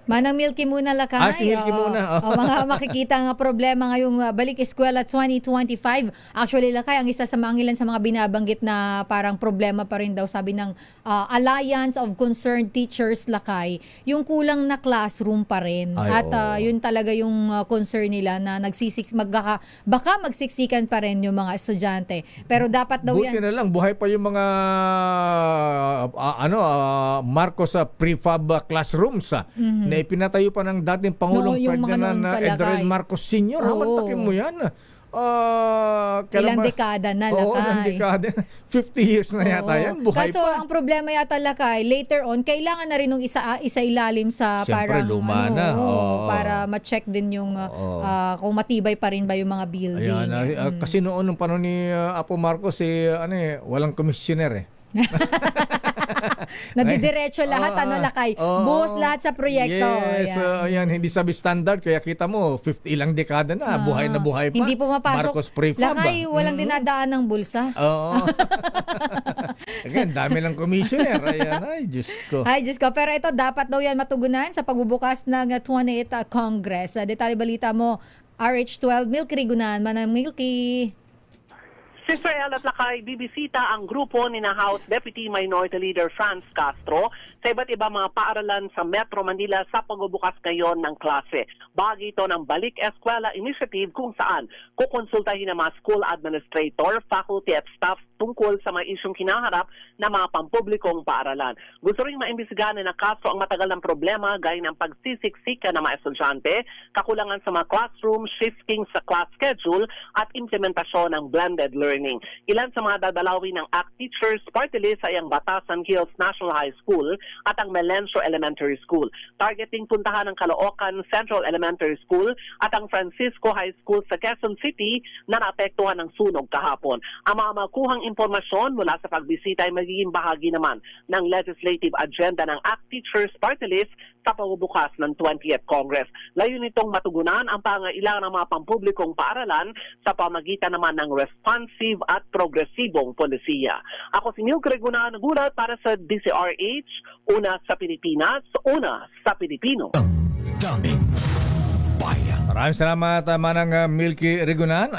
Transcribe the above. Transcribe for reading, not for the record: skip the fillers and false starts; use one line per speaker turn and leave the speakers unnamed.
Manang Milky muna lakay.
Si Milky muna.
Mga makikita nga problema ngayong balik eskwela 2025. Actually lakay, ang isa sa mga ilan sa mga binabanggit na parang problema pa rin daw sabi ng Alliance of Concerned Teachers lakay, yung kulang na classroom pa rin. Yun talaga yung concern nila na baka magsiksikan pa rin yung mga estudyante. Pero dapat daw
Buti na lang, buhay pa yung mga Marcos prefab classrooms na ipinatayo pa ng dating Pangulong Ferdinand Edren Marcos Sr. Hamantakin mo yan.
Ilang dekada na lakay.
Ilang dekada. 50 years na yata yan. Buhay
Kaso
pa.
ang problema yata lakay, later on, kailangan na rin nung isa ilalim sa
Siyempre,
parang
luma na.
para ma-check din yung kung matibay pa rin ba yung mga building.
Ayan, kasi noon nung panahon ni Apo Marcos walang commissioner
Nadidiretso lahat, lakay. Buhos lahat sa proyekto.
Yes, hindi sabi standard. Kaya kita mo, 50 ilang dekada na, buhay na buhay pa.
Hindi pumapasok.
Marcos prefab.
Lakay, walang dinadaan ng bulsa.
Oo. Again, dami ng commissioner. Ayan, ay, Diyos ko.
Pero ito, dapat daw yan matugunan sa pagbubukas ng 28th Congress. Detalye balita mo, RH12, Milky Rigunan. Manang Milky.
Sister El at Lakay, bibisita ang grupo ni na House Deputy Minority Leader Franz Castro sa iba't ibang mga paaralan sa Metro Manila sa pagbubukas ngayon ng klase. Bahagi ito ng Balik Eskwela Initiative kung saan kukonsultahin ng mga school administrator, faculty at staff tungkol sa mga isyong kinaharap ng mga pampublikong paaralan. Gusto rin maimbisigahan na Castro ang matagal ng problema gaya ng pagsisiksika ng mga estudyante, kakulangan sa mga classroom, shifting sa class schedule at implementasyon ng blended learning. Ilan sa mga dadalawin ng ACT Teachers Party List ay ang Batasan Hills National High School at ang Melencio Elementary School. Targeting puntahan ng Caloocan Central Elementary School at ang Francisco High School sa Quezon City na naapektuhan ng sunog kahapon. Ang mga makuhang impormasyon mula sa pagbisita ay magiging bahagi naman ng legislative agenda ng ACT Teachers Party List sa pagbubukas ng 20th Congress. Layunin nitong matugunan ang pangailangan ng mga pampublikong paaralan sa pamagitan naman ng responsive at progresibong polisiya. Ako si Milky Rigunan, nagulat para sa DCRH, una sa Pilipinas, una sa Pilipino.
Daming bayan.
Maraming salamat, Manang Milky Rigunan.